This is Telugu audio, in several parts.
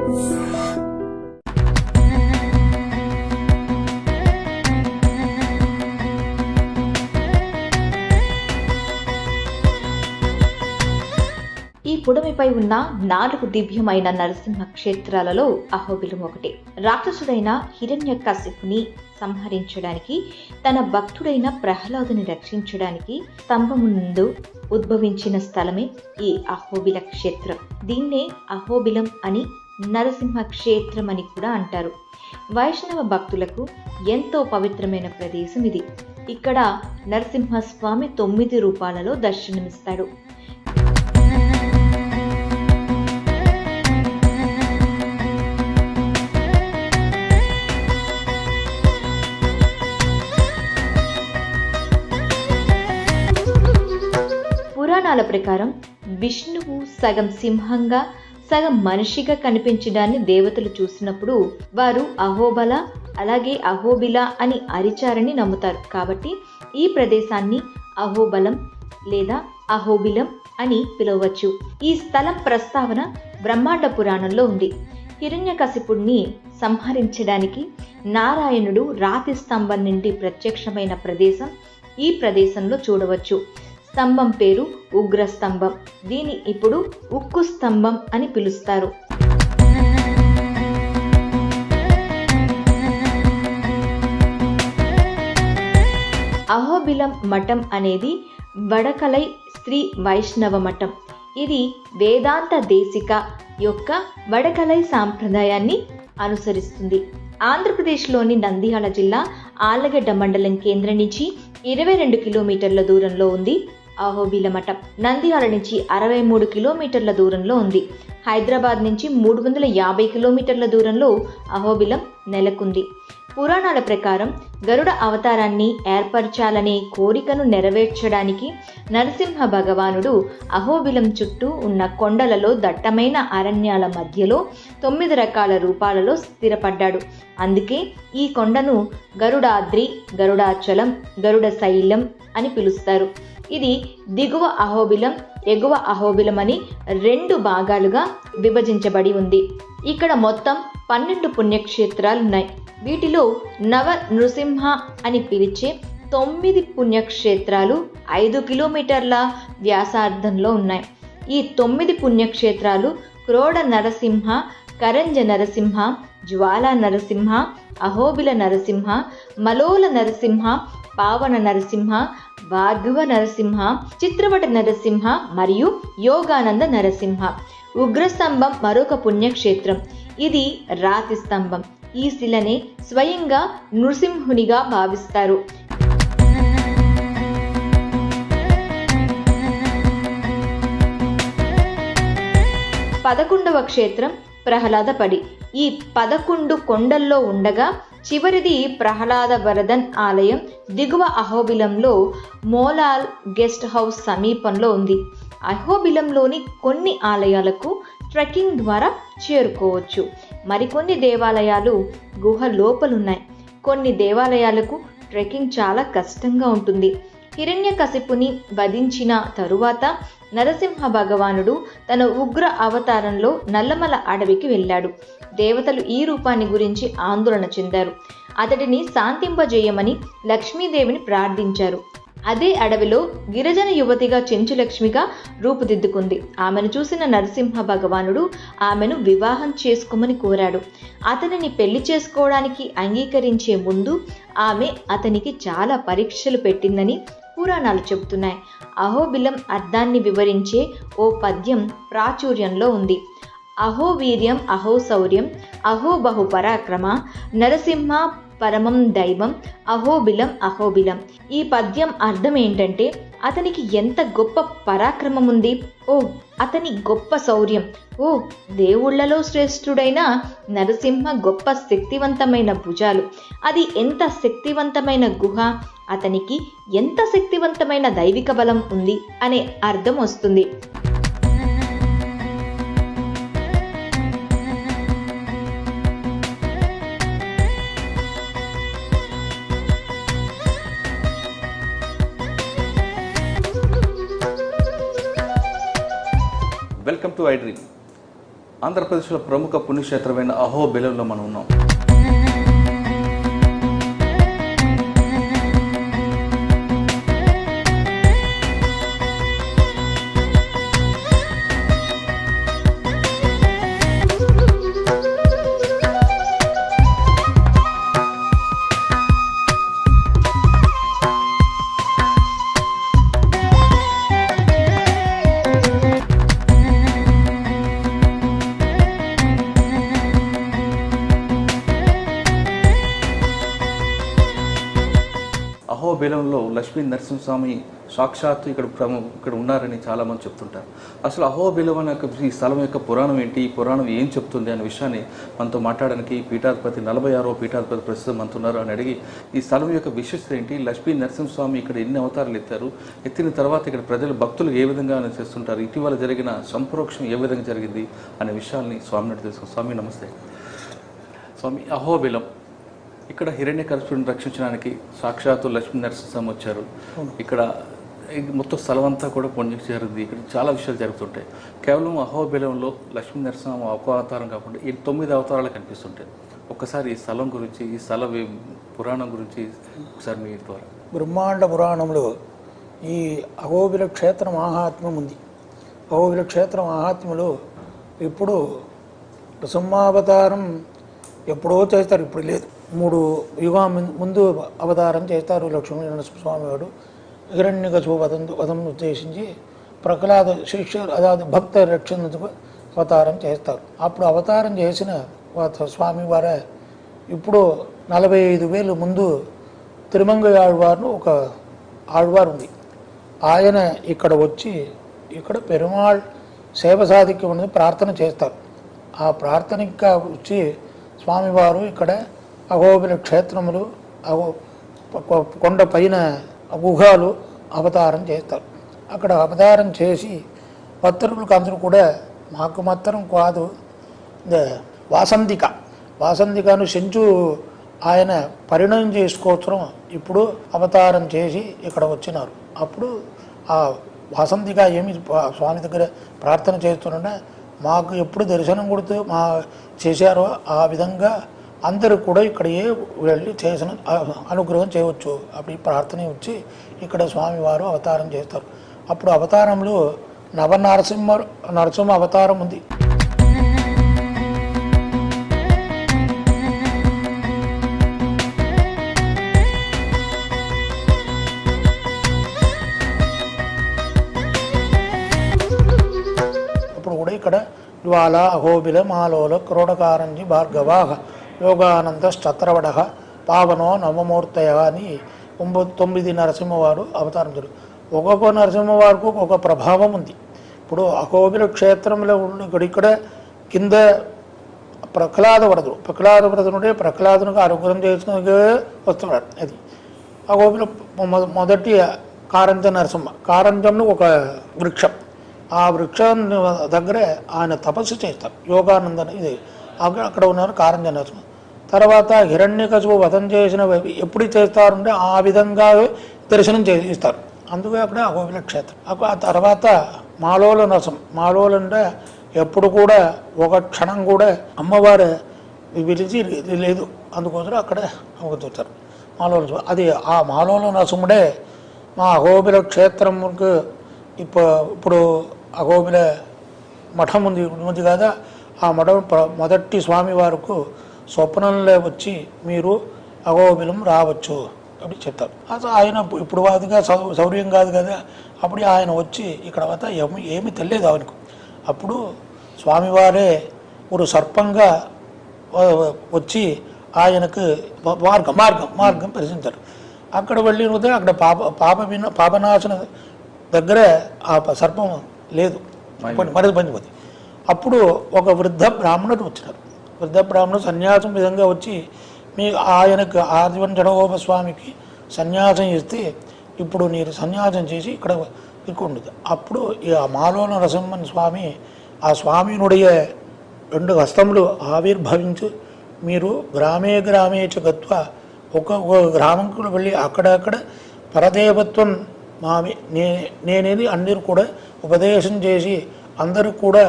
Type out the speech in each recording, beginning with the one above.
ఈ పుడమిపై ఉన్న 4 దివ్యమైన నరసింహ క్షేత్రాలలో అహోబిలం ఒకటి. రాక్షసుడైన హిరణ్యకశిపుని సంహరించడానికి, తన భక్తుడైన ప్రహ్లాదుని రక్షించడానికి స్తంభం ముందు ఉద్భవించిన స్థలమే ఈ అహోబిల క్షేత్రం. దీన్నే అహోబిలం అని, నరసింహ క్షేత్రం అని కూడా అంటారు. వైష్ణవ భక్తులకు ఎంతో పవిత్రమైన ప్రదేశం ఇది. ఇక్కడ నరసింహస్వామి 9 రూపాలలో దర్శనమిస్తాడు. పురాణాల ప్రకారం విష్ణువు సగం సింహంగా సగం మనిషిగా కనిపించడాన్ని దేవతలు చూసినప్పుడు వారు అహోబల అలాగే అహోబిల అని అరిచారని నమ్ముతారు. కాబట్టి ఈ ప్రదేశాన్ని అహోబలం లేదా అహోబిలం అని పిలవచ్చు. ఈ స్థలం ప్రస్తావన బ్రహ్మాండ పురాణంలో ఉంది. హిరణ్యకశిపుణ్ణి సంహరించడానికి నారాయణుడు రాతి స్తంభం నుండి ప్రత్యక్షమైన ప్రదేశం ఈ ప్రదేశంలో చూడవచ్చు. స్తంభం పేరు ఉగ్ర స్తంభం. దీని ఇప్పుడు ఉక్కు స్తంభం అని పిలుస్తారు. అహోబిలం మఠం అనేది వడకలై శ్రీ వైష్ణవ మఠం. ఇది వేదాంత దేశిక యొక్క వడకలై సాంప్రదాయాన్ని అనుసరిస్తుంది. ఆంధ్రప్రదేశ్లోని నంద్యాల జిల్లా ఆళ్లగడ్డ మండలం కేంద్రం నుంచి 22 కిలోమీటర్ల దూరంలో ఉంది అహోబిల మఠం. నంద్యాల నుంచి 63 కిలోమీటర్ల దూరంలో ఉంది. హైదరాబాద్ నుంచి 350 కిలోమీటర్ల దూరంలో అహోబిలం నెలకొంది. పురాణాల ప్రకారం గరుడ అవతారాన్ని ఏర్పరచాలనే కోరికను నెరవేర్చడానికి నరసింహ భగవానుడు అహోబిలం చుట్టూ ఉన్న కొండలలో దట్టమైన అరణ్యాల మధ్యలో 9 రకాల రూపాలలో స్థిరపడ్డాడు. అందుకే ఈ కొండను గరుడాద్రి, గరుడాచలం, గరుడ శైలం అని పిలుస్తారు. ఇది దిగువ అహోబిలం, ఎగువ అహోబిలం అని 2 భాగాలుగా విభజించబడి ఉంది. ఇక్కడ మొత్తం 12 పుణ్యక్షేత్రాలున్నాయి. వీటిలో నవ నృసింహ అని పిలిచే 9 పుణ్యక్షేత్రాలు 5 కిలోమీటర్ల వ్యాసార్థంలో ఉన్నాయి. ఈ 9 పుణ్యక్షేత్రాలు క్రోడ నరసింహ, కరంజ నరసింహ, జ్వాలా నరసింహ, అహోబిల నరసింహ, మలోల నరసింహ, పావన నరసింహ, భార్గవ నరసింహ, చిత్రవట నరసింహ మరియు యోగానంద నరసింహ. ఉగ్రస్తంభం మరొక పుణ్యక్షేత్రం. ఇది రాతి స్తంభం. ఈ శిలనే స్వయంగా నృసింహునిగా భావిస్తారు. పదకొండవ క్షేత్రం ప్రహ్లాదపడి. ఈ 11 కొండల్లో ఉండగా చివరిది ప్రహ్లాద వరదన్ ఆలయం దిగువ అహోబిలంలో మోలాల్ గెస్ట్ హౌస్ సమీపంలో ఉంది. అహోబిలంలోని కొన్ని ఆలయాలకు ట్రెక్కింగ్ ద్వారా చేరుకోవచ్చు. మరికొన్ని దేవాలయాలు గుహ లోపలున్నాయి. కొన్ని దేవాలయాలకు ట్రెక్కింగ్ చాలా కష్టంగా ఉంటుంది. హిరణ్యకశిపుని వధించిన తరువాత నరసింహ భగవానుడు తన ఉగ్ర అవతారంలో నల్లమల అడవికి వెళ్ళాడు. దేవతలు ఈ రూపాన్ని గురించి ఆందోళన చెందారు. అతడిని శాంతింపజేయమని లక్ష్మీదేవిని ప్రార్థించారు. అదే అడవిలో గిరిజన యువతిగా చెంచులక్ష్మిగా రూపుదిద్దుకుంది. ఆమెను చూసిన నరసింహ భగవానుడు ఆమెను వివాహం చేసుకోమని కోరాడు. అతనిని పెళ్లి చేసుకోవడానికి అంగీకరించే ముందు ఆమె అతనికి చాలా పరీక్షలు పెట్టిందని పురాణాలు చెబుతున్నాయి. అహోబిలం అర్థాన్ని వివరించే ఓ పద్యం ప్రాచుర్యంలో ఉంది. అహో వీర్యం అహో శౌర్యం అహో బహు పరాక్రమ నరసింహ పరమం దైవం అహోబిలం అహోబిలం. ఈ పద్యం అర్థం ఏంటంటే అతనికి ఎంత గొప్ప పరాక్రమం ఉంది, ఓ అతని గొప్ప శౌర్యం, ఓ దేవుళ్లలో శ్రేష్ఠుడైన నరసింహ గొప్ప శక్తివంతమైన భుజాలు, అది ఎంత శక్తివంతమైన గుహ, అతనికి ఎంత శక్తివంతమైన దైవిక బలం ఉంది అనే అర్థం వస్తుంది. Welcome to I dream. ఆంధ్రప్రదేశ్లో ప్రముఖ పుణ్యక్షేత్రమైన అహోబిలంలో మనం ఉన్నాం. అహోబిలంలో లక్ష్మీ నరసింహస్వామి సాక్షాత్తు ఇక్కడ ఉన్నారని చాలామంది చెప్తుంటారు. అసలు అహోబిలం అనే ఈ స్థలం యొక్క పురాణం ఏంటి, ఈ పురాణం ఏం చెప్తుంది అనే విషయాన్ని మనతో మాట్లాడడానికి పీఠాధిపతి 46వ పీఠాధిపతి ప్రస్తుతం మనతున్నారు అని అడిగి, ఈ స్థలం యొక్క విశిష్టత ఏంటి, లక్ష్మీ నరసింహస్వామి ఇక్కడ ఎన్ని అవతారాలు ఎత్తిన తర్వాత ఇక్కడ ప్రజలు భక్తులు ఏ విధంగా చేస్తుంటారు, ఇటీవల జరిగిన సంప్రోక్షం ఏ విధంగా జరిగింది అనే విషయాల్ని స్వామి నాటి తెలుసుకో. స్వామి నమస్తే. స్వామి, అహోబిలం ఇక్కడ హిరణ్యకశిపుడిని రక్షించడానికి సాక్షాత్తు లక్ష్మీ నరసింహస్వామి వచ్చారు. ఇక్కడ మొత్తం స్థలం అంతా కూడా పుణ్యం జరిగింది. ఇక్కడ చాలా విషయాలు జరుగుతుంటాయి. కేవలం అహోబిలంలో లక్ష్మీ నరసింహ ఒక అవతారం కాకుండా ఈ 9 అవతారాలు కనిపిస్తుంటాయి. ఒక్కసారి ఈ స్థలం గురించి, ఈ స్థల పురాణం గురించి ఒకసారి మీ ద్వారా. బ్రహ్మాండ పురాణంలో ఈ అహోబిల క్షేత్ర మహాత్మ్యం ఉంది. అహోబిల క్షేత్ర మహాత్మ్యంలో ఇప్పుడు నృసింహావతారం ఎప్పుడో చేస్తారు, ఇప్పుడు లేదు. 3 యుగం ముందు అవతారం చేస్తారు లక్ష్మీ నరసింహస్వామి వాడు. హిరణ్యకశిపు వధం ఉద్దేశించి ప్రహ్లాద శిష్య అதாவது భక్త రక్షణకు అవతారం చేస్తారు. అప్పుడు అవతారం చేసిన స్వామి వారే ఇప్పుడు 45,000 ముందు తిరుమంగ ఆళ్వార్ను ఒక ఆళ్వారు ఉంది. ఆయన ఇక్కడ వచ్చి ఇక్కడ పెరుమాళ్ సేవ సాధిక్యం ప్రార్థన చేస్తారు. ఆ ప్రార్థనగా వచ్చి స్వామివారు ఇక్కడ అహోబిల క్షేత్రములు కొండ పైన గుహాలు అవతారం చేస్తారు. అక్కడ అవతారం చేసి భక్తులకు అందరూ కూడా మాకు మాత్రం కాదు, వాసంతికను సెంచు ఆయన పరిణయం చేసుకోవచ్చరం ఇప్పుడు అవతారం చేసి ఇక్కడ వచ్చినారు. అప్పుడు ఆ వాసంతిక ఏమి స్వామి దగ్గర ప్రార్థన చేస్తుంటే మాకు ఎప్పుడు దర్శనం కొడుతూ చేశారో ఆ విధంగా అందరూ కూడా ఇక్కడే వెళ్ళి చేసిన అనుగ్రహం చేయవచ్చు. అప్పుడు ఈ ప్రార్థన వచ్చి ఇక్కడ స్వామివారు అవతారం చేస్తారు. అప్పుడు అవతారంలో నరసింహ అవతారం ఉంది. అప్పుడు కూడా ఇక్కడ జ్వాల అహోబిల మాలోల క్రోడకారంజి భార్గవాహ యోగానందశ్చత్రవడ పావనో నవమూర్తయ అని 9 నరసింహవారు అవతారం జరుగుతుంది. ఒక్కొక్క నరసింహవారికి ఒక ప్రభావం ఉంది. ఇప్పుడు అహోబిల క్షేత్రంలో ఇక్కడ కింద ప్రహ్లాద వ్రతుడే ప్రహ్లాదునికి అనుగ్రహం చేసుకునే వస్తున్నాడు. అది అహోబిల మొదటి కారంజ నరసింహ. కారంజంలో ఒక వృక్షం, ఆ వృక్షం దగ్గర ఆయన తపస్సు చేస్తారు. యోగానందని ఇది అక్కడ ఉన్నారు కారంజ నరసింహ. తర్వాత హిరణ్యకశిపు వధం చేసిన ఎప్పుడు చేస్తారంటే ఆ విధంగా దర్శనం చేయిస్తారు. అందుకే అక్కడ అహోబిల క్షేత్రం. ఆ తర్వాత మాలోల నరసింహ. మాలోలు అంటే ఎప్పుడు కూడా ఒక క్షణం కూడా అమ్మవారు విలిచి లేదు, అందుకోసం అక్కడ చూస్తారు మాలోల. అది ఆ మాలోల నరసింహుడే మా అహోబిల క్షేత్రంకు ఇప్పుడు అహోబిల మఠం ఉంది కదా, ఆ మఠం మొదటి స్వామివారికి స్వప్నంలో వచ్చి మీరు అహోబిలం రావచ్చు అని చెప్తారు. అసలు ఆయన ఇప్పుడు వాదిగా సౌర్యం కాదు కదా, అప్పుడు ఆయన వచ్చి ఇక్కడ వద్ద ఏమీ తెలియదు ఆయనకు. అప్పుడు స్వామివారే ఒక సర్పంగా వచ్చి ఆయనకు మార్గం ప్రశ్నించారు. అక్కడ వెళ్ళిన అక్కడ పాపనాశన దగ్గర ఆ సర్పం లేదు, మరిపోయింది. అప్పుడు ఒక వృద్ధ బ్రాహ్మణుడు వచ్చినారు. వృద్ధ బ్రాహ్మణుడు సన్యాసం విధంగా వచ్చి ఆయనకు ఆదివన్ జడగోపస్వామికి సన్యాసం ఇస్తే ఇప్పుడు మీరు సన్యాసం చేసి ఇక్కడ ఇరుకుండదు. అప్పుడు ఆ మాలోన నరసింహన్ స్వామి ఆ స్వామినుடைய 2 హస్తములు ఆవిర్భవించి మీరు గ్రామే గత్వ ఒక గ్రామంకు వెళ్ళి అక్కడక్కడ పరదేవత్వం నేనేది అందరూ కూడా ఉపదేశం చేసి అందరూ కూడా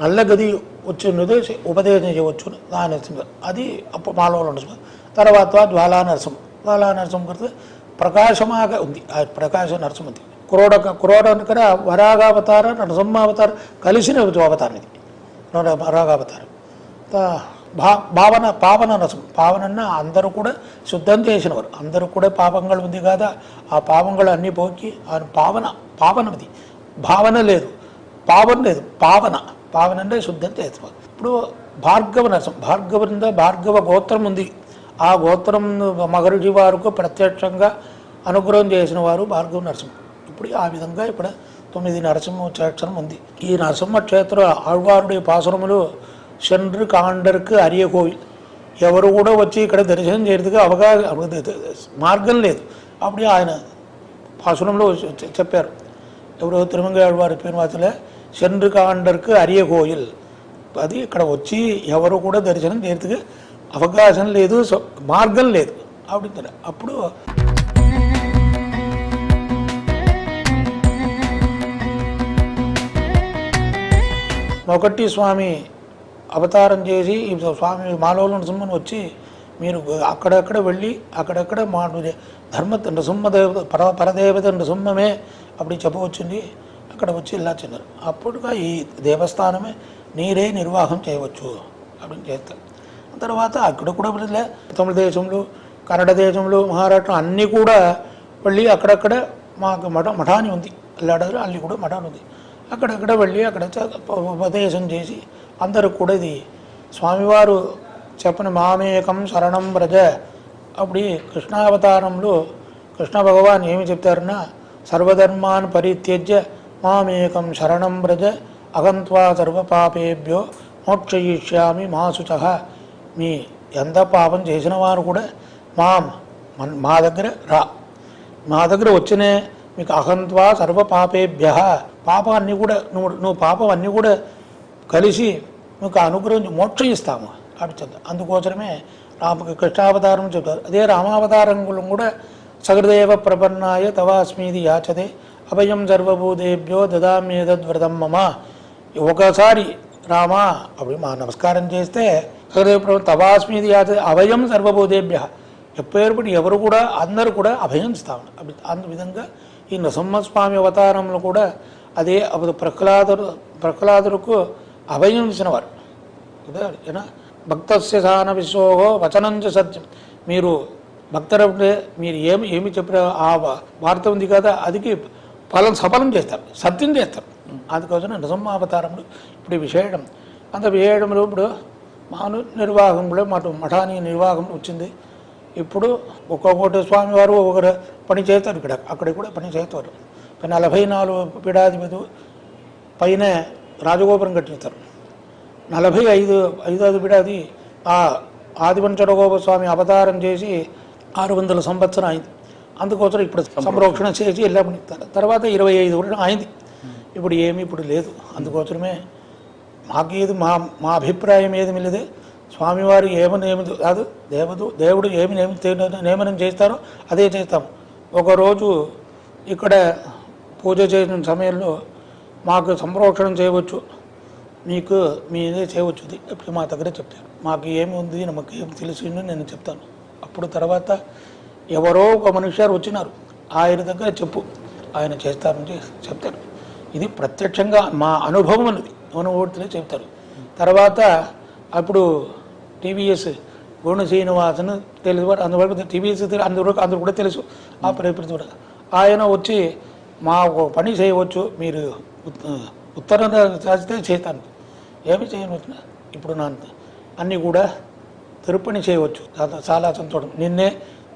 నల్ల గది వచ్చినది ఉపదేశం చేయవచ్చు దాని అది అప్పుడు మాలో నరసింహ. తర్వాత జ్వాలా నరసింహ. జ్వాలా నరసింహ కడితే ప్రకాశమాగా ఉంది. ఆ ప్రకాశ నరసింహ ఉంది. క్రోడకర వరాగావతార నరసింహావతారం కలిసిన అవతారం ఇది. వరాగావతారం పావన నరసింహ. పావనన్న అందరూ కూడా శుద్ధం చేసినవారు. అందరూ కూడా పాపంగా ఉంది కదా, ఆ పాపంగా అన్నీ పోకి ఆయన పావనది. భావన లేదు, పావన లేదు, పావన అంటే శుద్ధం చేస్తున్నారు. ఇప్పుడు భార్గవ నరసింహ. భార్గవ గోత్రం ఉంది. ఆ గోత్రం మహర్షి వారికి ప్రత్యక్షంగా అనుగ్రహం చేసిన వారు భార్గవ నరసింహ. ఇప్పుడు ఆ విధంగా ఇక్కడ 9 నరసింహ క్షేత్రం ఉంది. ఈ నరసింహ క్షేత్ర ఆళ్వారుడి పాసురములు సెండ్రు కాండర్కు అరియ కోవిల్. ఎవరు కూడా వచ్చి ఇక్కడ దర్శనం చేయడానికి మార్గం లేదు. అప్పుడు ఆయన పాసురంలో చెప్పారు. ఎవరో తిరుమంగ ఆళ్వారి పేరువాతలే సెండ్రు కాండర్కు అరియ కోయిల్. అది ఇక్కడ వచ్చి ఎవరు కూడా దర్శనం చేయడానికి అవకాశం లేదు, మార్గం లేదు. అప్పుడు ఒకటి స్వామి అవతారం చేసి ఈ స్వామి మాలోల నరసింహని వచ్చి మీరు అక్కడక్కడ వెళ్ళి అక్కడక్కడ మా ధర్మ నృసింహదేవత పరదేవత నృసింహమే అప్పుడు చెప్పవచ్చింది. అక్కడ వచ్చి ఇలా చిన్నారు. అప్పుడుగా ఈ దేవస్థానమే నీరే నిర్వాహం చేయవచ్చు அப்படின்னு చేస్తారు. తర్వాత అక్కడ కూడా తమిళ దేశంలో, కన్నడ దేశంలో, మహారాష్ట్ర అన్నీ కూడా వెళ్ళి అక్కడక్కడ మాకు మఠాని ఉంది. అల్లాడారు అల్లి కూడా మఠాన్ని ఉంది. అక్కడక్కడ వెళ్ళి అక్కడ ఉపదేశం చేసి అందరూ కూడా ఇది స్వామివారు చెప్పిన మామేకం శరణం వ్రజ. అప్పుడు కృష్ణావతారంలో కృష్ణ భగవాన్ ఏమి చెప్తారన్నా, సర్వధర్మాన్ పరిత్యజ్య మామేకం శరణం వ్రజ అగంత్వా సర్వపాపేభ్యో మోక్షయిష్యామి మా శుచః. మీ ఎంత పాపం చేసిన వారు కూడా మా దగ్గర మా దగ్గర వచ్చినే మీకు అహంత్వా సర్వపాపేభ్య, పాపాన్ని కూడా నువ్వు పాపం అన్నీ కూడా కలిసి మీకు అనుగ్రహం మోక్షం ఇస్తాము అడుగుతుంది. అందుకోసమే కృష్ణావతారం చెప్తారు. అదే రామావతారంలో కూడా సహృదేవ ప్రపన్నాయ తవాస్మీది యాచతే అభయం సర్వభూతేభ్యో దదామ్యేతద్వ్రతం మమ. ఒకసారి రామా అప్పుడు మా నమస్కారం చేస్తే సహృదేవ తవాస్మీది యాచతే అభయం సర్వభూతేభ్య, ఎప్పటికీ ఎవరు కూడా అందరూ కూడా అభయం ఇస్తాము. అందు విధంగా ఈ నృసింహస్వామి అవతారంలో కూడా అదే అప్పుడు ప్రహ్లాదులకు అభయం ఇచ్చినవారు. ఏనా భక్తస్య సాన విశ్వోహో వచనంచ సత్యం. మీరు భక్తులంటే మీరు ఏమి చెప్పిన ఆ వార్త ఉంది కదా, అదికి సఫలం చేస్తారు, సత్యం చేస్తారు. అందుకోసం నృసింహావతారంలో ఇప్పుడు విషయం అంత విషయంలో ఇప్పుడు నిర్వాహంలో మఠాని నిర్వాహం వచ్చింది. ఇప్పుడు ఒక్కొక్కటి స్వామివారు ఒకరు పని చేస్తారు. అక్కడ కూడా పని చేస్తారు. 44 పీఠాధిపతి పైన రాజగోపురం కట్టిస్తారు. 45 పీఠాది ఆ ఆదివంచడగోప స్వామి అవతారం చేసి 600 సంవత్సరం అయింది. అందుకోసం ఇప్పుడు సంరక్షణ చేసి ఇలా తర్వాత 25 వర్షం అయింది. ఇప్పుడు ఏమి ఇప్పుడు లేదు. అందుకోసమే మాకేది మా అభిప్రాయం ఏమి లేదు. స్వామివారు ఏమి కాదు, దేవుడు ఏమి నియమనం చేస్తారో అదే చేస్తాము. ఒకరోజు ఇక్కడ పూజ చేసిన సమయంలో మాకు సంరక్షణ చేయవచ్చు, మీకు మీదే చేయవచ్చు, ఇప్పుడు మా దగ్గర చెప్తాను. మాకు ఏమి ఉంది, మాకు ఏమి తెలిసి నేను చెప్తాను. అప్పుడు తర్వాత ఎవరో ఒక మనుష్యారు వచ్చినారు, ఆయన దగ్గర చెప్పు, ఆయన చేస్తారని చెప్తారు. ఇది ప్రత్యక్షంగా మా అనుభవం అనేది అనుభూతిలో చెప్తారు. తర్వాత అప్పుడు టీవీఎస్ గుణ శ్రీనివాసన్ తెలుసు, అందువరకు టీవీఎస్ అందరూ కూడా తెలుసు. ఆ పరిస్థితి కూడా ఆయన వచ్చి మా పని చేయవచ్చు, మీరు ఉత్తరం రాస్తే చేస్తాను, ఏమి చేయవచ్చు. ఇప్పుడు నా అన్నీ కూడా తిరుపని చేయవచ్చు. చాలా సంతోషం. నిన్నే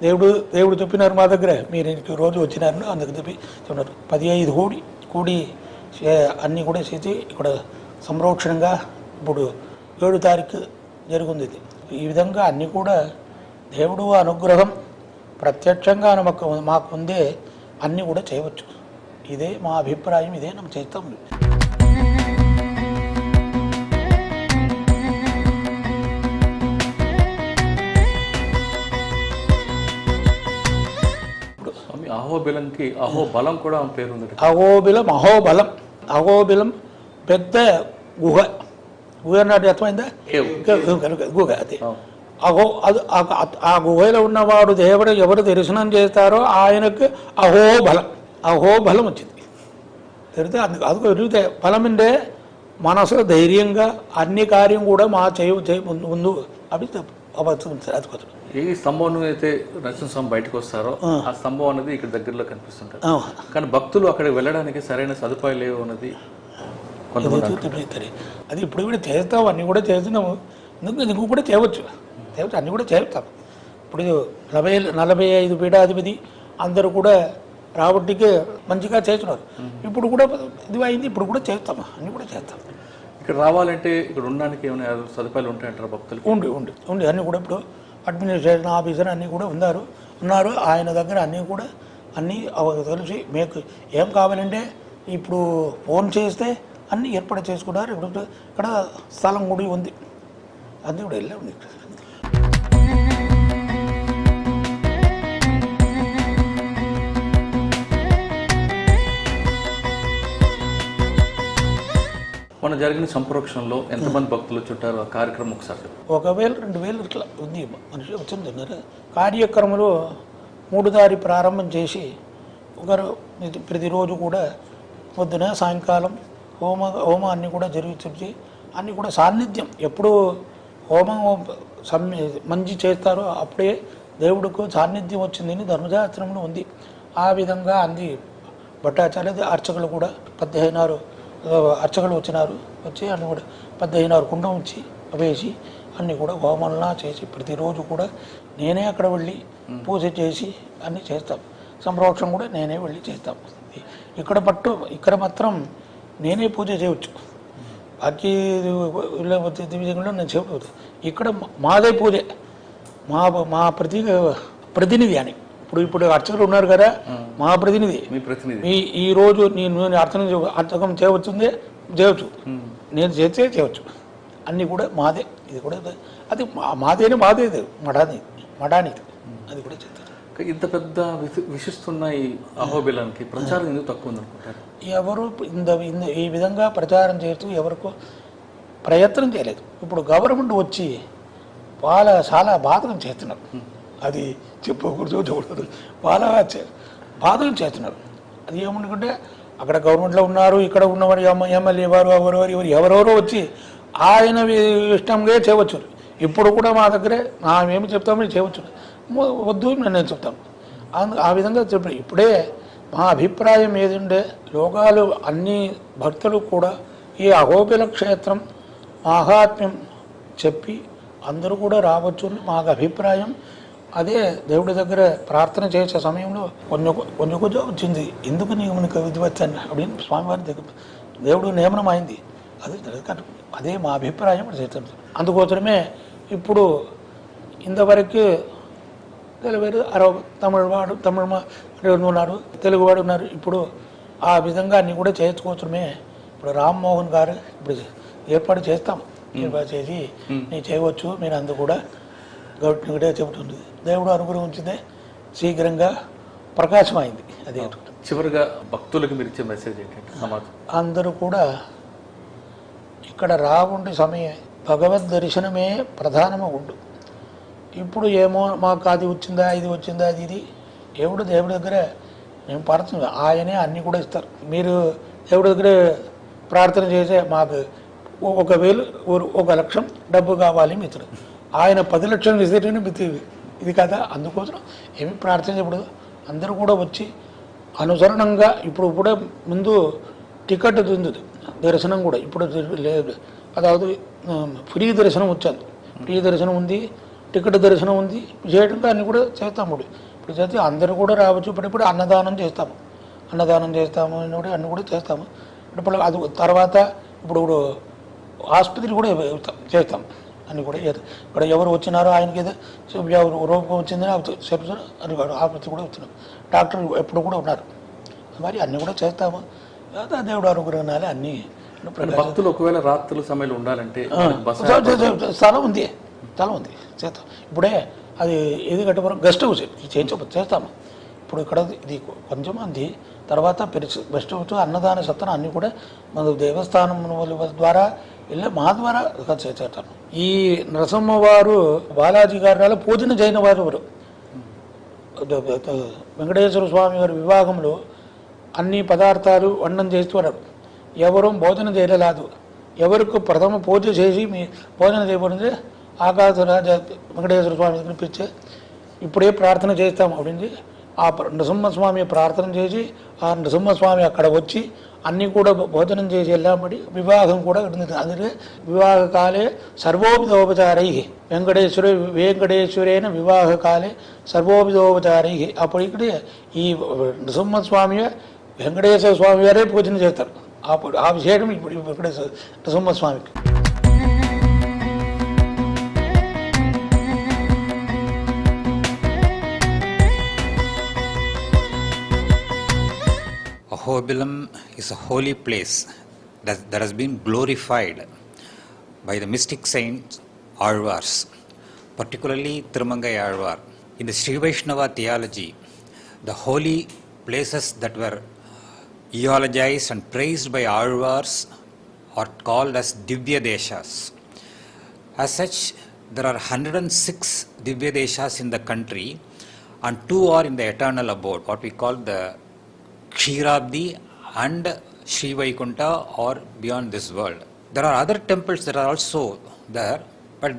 దేవుడు చెప్పినారు మా దగ్గర, మీరు రోజు వచ్చినారు అందుకు చెప్పి చెప్తున్నారు. 15 కూడి అన్నీ కూడా చేసి ఇక్కడ సంరక్షణగా ఇప్పుడు 7 తారీఖు జరుగుతుంది. ఈ విధంగా అన్నీ కూడా దేవుడు అనుగ్రహం ప్రత్యక్షంగా మాకు ఉందే అన్నీ కూడా చేయవచ్చు. ఇదే మా అభిప్రాయం, ఇదే మనం చేస్తాం. స్వామి అహోబిలంకి అహోబలం కూడా పేరు ఉంది. అహోబిలం పెద్ద గుహ. గుహ నాటి అర్థమైందా? గుహ అది ఆ గుహలో ఉన్నవాడు ఎవరు దర్శనం చేస్తారో ఆయనకు అహోబలం వచ్చింది. తెలితే అందుకు ఎరిగితే బలం ఉండే మనసు ధైర్యంగా అన్ని కార్యం కూడా మా చేయ ముందు అవి అది కొంచెం ఏ స్తంభం అయితే నరసింహస్వామి బయటకు వస్తారో ఆ స్తంభం అనేది ఇక్కడ దగ్గరలో కనిపిస్తుంటారు. కానీ భక్తులు అక్కడికి వెళ్ళడానికి సరైన సదుపాయాలు లేవు అన్నది అది ఇప్పుడు కూడా చేస్తాం, అన్నీ కూడా చేస్తున్నాము. నువ్వు కూడా చేయవచ్చు, అన్నీ కూడా చేస్తాం. ఇప్పుడు 45 పీఠాధిపతి అందరూ కూడా రాబట్టికి మంచిగా చేస్తున్నారు. ఇప్పుడు కూడా ఇది అయింది, ఇప్పుడు కూడా చేస్తాము, అన్నీ కూడా చేస్తాం. ఇక్కడ రావాలంటే ఇక్కడ ఉండడానికి ఏమైనా సదుపాయాలు ఉంటాయంటారు భక్తులు? ఉండి అన్నీ కూడా ఇప్పుడు అడ్మినిస్ట్రేషన్ ఆఫీసర్ అన్నీ కూడా ఉన్నారు. ఆయన దగ్గర అన్నీ తెలిసి మీకు ఏం కావాలంటే ఇప్పుడు ఫోన్ చేస్తే అన్నీ ఏర్పాటు చేసుకున్నారు. ఇక్కడ స్థలం కూడా ఉంది, అది కూడా వెళ్ళే ఉంది. మన జరిగిన సంప్రోక్షణలో ఎంతమంది భక్తులు చుట్టారు? ఆ కార్యక్రమం ఒకసారి 1000-2000 ఇట్లా ఉంది మనిషి వచ్చిందన్నారు. కార్యక్రమంలో 3 దారి ప్రారంభం చేసి ఒకరు ప్రతిరోజు కూడా పొద్దున సాయంకాలం హోమం అన్నీ కూడా జరుగుతుంది. అన్నీ కూడా సాన్నిధ్యం ఎప్పుడు హోమం మంచి చేస్తారో అప్పుడే దేవుడికి సాన్నిధ్యం వచ్చిందని ధర్మశాస్త్రంలో ఉంది. ఆ విధంగా అంది భట్టాచార్య అర్చకులు కూడా 16 అర్చకులు వచ్చి అన్నీ కూడా 16 కుండం వచ్చి వేసి అన్నీ కూడా హోమంలా చేసి ప్రతిరోజు కూడా నేనే అక్కడ వెళ్ళి పూజ చేసి అన్నీ చేస్తాం. సంప్రోక్షణ కూడా నేనే వెళ్ళి చేస్తాం. ఇక్కడ మాత్రం నేనే పూజ చేయవచ్చు. బాకీ దివ్యంలో నేను చేయవచ్చు. ఇక్కడ మాదే పూజ, మా ప్రతినిధి అని ఇప్పుడు అర్చకులు ఉన్నారు కదా, మా ప్రతినిధి. ఈ రోజు నేను అర్చకం చేయవచ్చు, నేను చేస్తే చేయవచ్చు. అన్నీ కూడా మాదే. ఇది కూడా అది మాదే మఠానికి అది కూడా చేస్తారు. ఇంత పెద్ద విశిస్తున్న ఈ అహోబిలానికి ప్రచారం ఎందుకు తక్కువ ఉందనుకుంటారు? ఎవరు ఈ విధంగా ప్రచారం చేస్తూ ఎవరికో ప్రయత్నం చేయలేదు. ఇప్పుడు గవర్నమెంట్ వచ్చి చాలా బాధకం చేస్తున్నారు. అది చెప్పకూడదు, చాలా బాధకం చేస్తున్నారు. అది ఏమనుకుంటే అక్కడ గవర్నమెంట్లో ఉన్నారు, ఇక్కడ ఉన్నవారు ఎమ్మెల్యే వారు ఎవరెవరో వచ్చి ఆయన ఇష్టంగా చేయవచ్చు. ఇప్పుడు కూడా మా దగ్గరే మేమేమి చెప్తామని చేయవచ్చు, వద్దు నేను చెప్తాను. ఆ విధంగా చెప్పాను. ఇప్పుడే మా అభిప్రాయం ఏదంటే లోకాలు అన్ని భక్తులు కూడా ఈ అహోబిల క్షేత్రం మాహాత్మ్యం చెప్పి అందరూ కూడా రావచ్చు మాకు అభిప్రాయం. అదే దేవుడి దగ్గర ప్రార్థన చేసే సమయంలో కొంచెం వచ్చింది. ఎందుకు నీకు విధి వచ్చాను அப்படின்னு స్వామివారి దగ్గర దేవుడు నియమనం అయింది. అదే మా అభిప్రాయం చేస్తాను. అందుకోసమే ఇప్పుడు ఇంతవరకు తెలుగు 60 తమిళ ఉన్నారు, తెలుగువాడు ఉన్నారు. ఇప్పుడు ఆ విధంగా అన్నీ కూడా చేసుకోవచ్చుమే. ఇప్పుడు రామ్మోహన్ గారు ఇప్పుడు ఏర్పాటు చేస్తాం, ఏర్పాటు చేసి నేను చేయవచ్చు, మీరు అందరూ కూడా గవర్నమెంట్ చెబుతుంది. దేవుడు అనుగ్రహించిందే శీఘ్రంగా ప్రకాశం అయింది. అదే చివరిగా భక్తులకు మీరు ఇచ్చే మెసేజ్ ఏంటంటే సమాజం అందరూ కూడా ఇక్కడ రావుండే సమయం భగవద్ దర్శనమే ప్రధానము ఉండు. ఇప్పుడు ఏమో మాకు అది వచ్చిందా ఇది వచ్చిందా ఇది దేవుడి దగ్గర మేము ప్రార్థన ఆయనే అన్నీ కూడా ఇస్తారు. మీరు దేవుడి దగ్గర ప్రార్థన చేసే మాకు 1000 1 లక్షం డబ్బు కావాలి మిత్రుడు, ఆయన 10 లక్షలు ఇస్తేనే మిత్రుడు ఇది కదా. అందుకోసం ఏమి ప్రార్థన చేయకూడదు. అందరూ కూడా వచ్చి అనుసరణంగా ఇప్పుడు కూడా ముందు టికెట్ ఉంది దర్శనం కూడా ఇప్పుడు లేదు. అదావదు ఫ్రీ దర్శనం వచ్చాను, ఫ్రీ దర్శనం ఉంది, టికెట్ దర్శనం ఉంది. చేయడంలో అన్నీ కూడా చేస్తాము. ఇప్పుడు చేస్తే అందరూ కూడా రావచ్చు. ఇప్పుడు అన్నదానం చేస్తాము అన్నీ కూడా చేస్తాము. ఇప్పుడు అది తర్వాత ఇప్పుడు ఆసుపత్రి కూడా చేస్తాం అన్నీ కూడా. ఇక్కడ ఎవరు వచ్చినారో ఆయనకి ఏదో రోగం వచ్చిందని చెప్తారు, అని ఆసుపత్రి కూడా వచ్చినాం. డాక్టర్ ఎప్పుడు కూడా ఉన్నారు. మరి అన్నీ కూడా చేస్తాము. దేవుడు అనుగ్రహాలు అన్నీ. భక్తులు ఒకవేళ రాత్రుల సమయంలో ఉండాలంటే స్థలం ఉంది చేస్తాం. ఇప్పుడే అది ఏది కట్టపురం గెస్ట్ హౌస్ చేస్తాము. ఇప్పుడు ఇక్కడ ఇది కొంచెం మంది తర్వాత గెస్ట్ హౌస్ అన్నదాన సత్రం అన్నీ కూడా మన దేవస్థానం ద్వారా ఇలా మా ద్వారా చేసేటాను. ఈ నరసింహవారు బాలాజీ గారి పూజన చేయని వారు ఎవరు? వెంకటేశ్వర స్వామి వారి వివాహంలో అన్ని పదార్థాలు వండనం చేస్తున్నారు. ఎవరు భోజనం చేయలేదు. ఎవరికి ప్రథమ పూజ చేసి మీ భోజనం చేయబడింది ఆకాశరాజ వెంకటేశ్వర స్వామి దగ్గర పిలిచి ఇప్పుడే ప్రార్థన చేస్తాం అప్పుడు ఆ నృసింహస్వామి ప్రార్థన చేసి ఆ నృసింహస్వామి అక్కడ వచ్చి అన్నీ కూడా భోజనం చేసి వెళ్ళామని వివాహం కూడా అందుకే వివాహకాలే సర్వోపిదోపచారై వెంకటేశ్వరైన వివాహకాలే సర్వోపిదోపచారై. అప్పుడు ఇక్కడ ఈ నృసింహస్వామి వెంకటేశ్వర స్వామి వారే పూజన చేస్తారు. అప్పుడు ఆ విశేషం ఇప్పుడు Venkateswara నృసింహస్వామికి. Ahobilam is a holy place that has been glorified by the mystic saints Alvars, particularly Thirumangai Alvar. In the Sri Vaishnava theology, the holy places that were eulogized and praised by Alvars are called as Divya Deshas. As such, there are 106 Divya Deshas in the country and 2 are in the eternal abode, what we call the Kshirabdi and Sri Vaikunta or beyond this world. There are other temples that are also there, but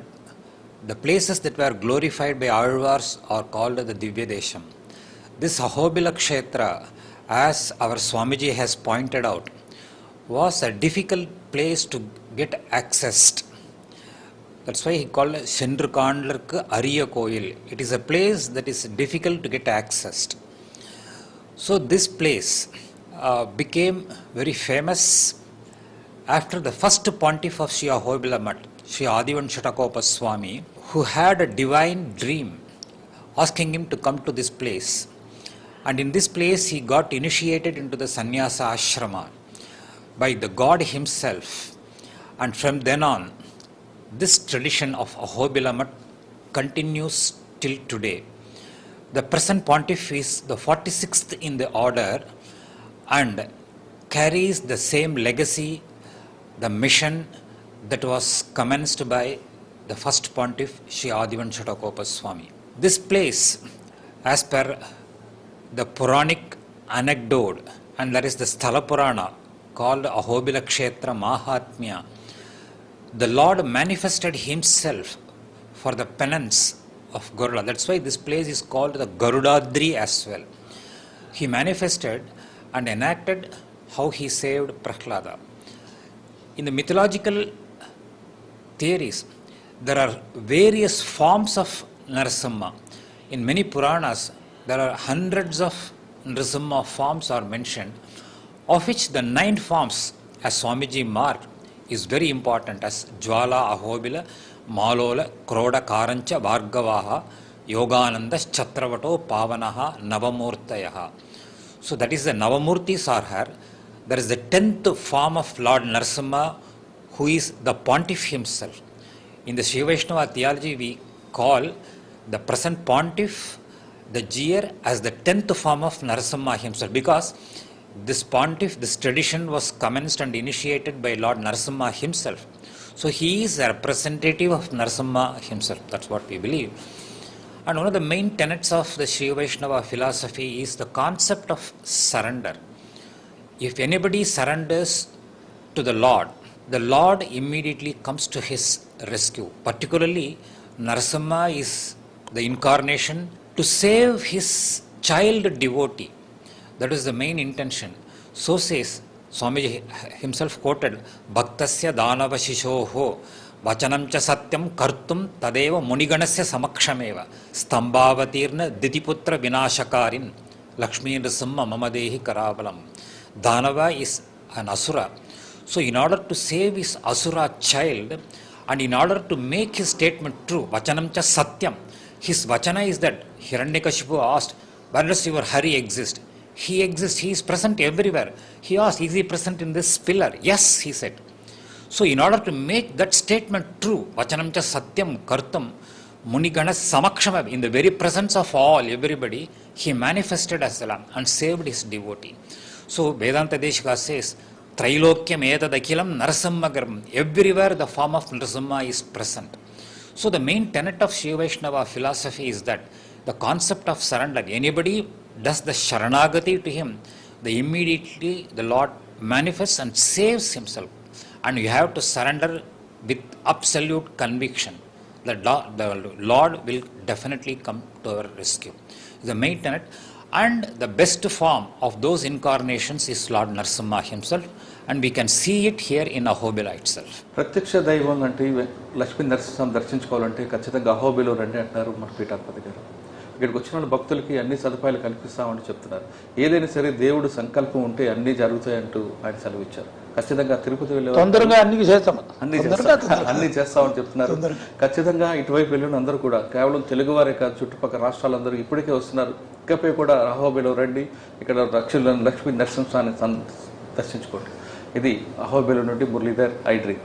the places that were glorified by Alvars are called the Divya Desham. This Ahobila Kshetra, as our Swamiji has pointed out, was a difficult place to get accessed. That's why he called Shendrukandlarku Ariya Koil. It is a place that is difficult to get accessed. So this place became very famous after the first pontiff of Sri Ahobila Mutt, Sri Adivanshatakopa Swami, who had a divine dream asking him to come to this place. And in this place he got initiated into the sannyasa ashrama by the God himself. And from then on, this tradition of Ahobila Mutt continues till today. The present pontiff is the 46th in the order and carries the same legacy, the mission that was commenced by the first pontiff, Sri Adivanshatakopa Swami. This place, as per the Puranic anecdote, and that is the Sthala Purana called Ahobila Kshetra Mahatmya, the Lord manifested himself for the penance of Garuda. That's why this place is called the Garudadri as well. He manifested and enacted how he saved Prahlada. In the mythological theories, there are various forms of Narasimha. In many Puranas, there are hundreds of Narasimha forms are mentioned, of which the 9 forms, as Swamiji marked, is very important as Jwala, Ahobila, Malola, Kroda, Karancha, Bhargavaha, Yogananda, Chatravato, Pavanaha, Navamurtayaha. So that is the Navamurtis are here. There is the 10th form of Lord Narasimha, who is the pontiff himself. In the Sri Vaishnava theology, we call the present pontiff, the Jier, as the 10th form of Narasimha himself, because this pontiff, this tradition was commenced and initiated by Lord Narasimha himself. So he is a representative of Narasimha himself. That's what we believe. And one of the main tenets of the Sri Vaishnava philosophy is the concept of surrender. If anybody surrenders to the Lord immediately comes to his rescue. Particularly, Narasimha is the incarnation to save his child devotee. That is the main intention. So says Swamiji himself quoted, Bhaktasya Dhanava Shishoho Vachanam cha Satyam Kartum Tadeva Muniganasya Samakshameva Stambhavatirna Ditiputra Vinashakarin Lakshmi Nrasimha Mamadehi Karavalam. Dhanava is an asura. So in order to save his asura child and in order to make his statement true, Vachanam cha Satyam, his Vachana is that Hiranyakashipu asked, where does your Hari exist? He exists, he is present everywhere. He asked, is he present in this pillar? Yes, he said. So in order to make that statement true, Vachanam cha Satyam Kartam Munigana Samakshama, in the very presence of all, everybody, he manifested as the Lamb and saved his devotee. So Vedanta Deshika says, Trilokyam etadakilam Narasimhagaram. Everywhere the form of Narasimha is present. So the main tenet of Shiva Vaishnava philosophy is that the concept of surrender. Anybody does the Sharanagati to him, immediately the Lord manifests and saves himself. And you have to surrender with absolute conviction. The Lord will definitely come to our rescue. The main tenet. And the best form of those incarnations is Lord Narasimha himself, and we can see it here in Ahobila itself. ప్రత్యక్ష దైవం అంటే లక్ష్మీ నరసింహస్వామి దర్శించుకోవాలంటే ఖచ్చితంగా అహోబిలో రండి అంటారు మన పీఠాధిపతి గారు. ఇక్కడికి వచ్చిన వాళ్ళు భక్తులకి అన్ని సదుపాయాలు కల్పిస్తామని చెప్తున్నారు. ఏదైనా సరే దేవుడు సంకల్పం ఉంటే అన్నీ జరుగుతాయంటూ ఆయన సెలవిచ్చారు. ఖచ్చితంగా తిరుపతి వెళ్ళే తొందరగా అన్ని చేస్తామని చెప్తున్నారు. ఖచ్చితంగా ఇటువైపు వెళ్ళిన అందరూ కూడా కేవలం తెలుగువారే కాదు, చుట్టుపక్కల రాష్ట్రాలందరూ ఇప్పటికే వస్తున్నారు. ఇకపై కూడా అహోబిలో రండి, ఇక్కడ లక్ష్మీ నరసింహస్వామిని దర్శించుకోండి. ఇది అహోబిలో నుండి మురళీధర్ ఐడ్రీ.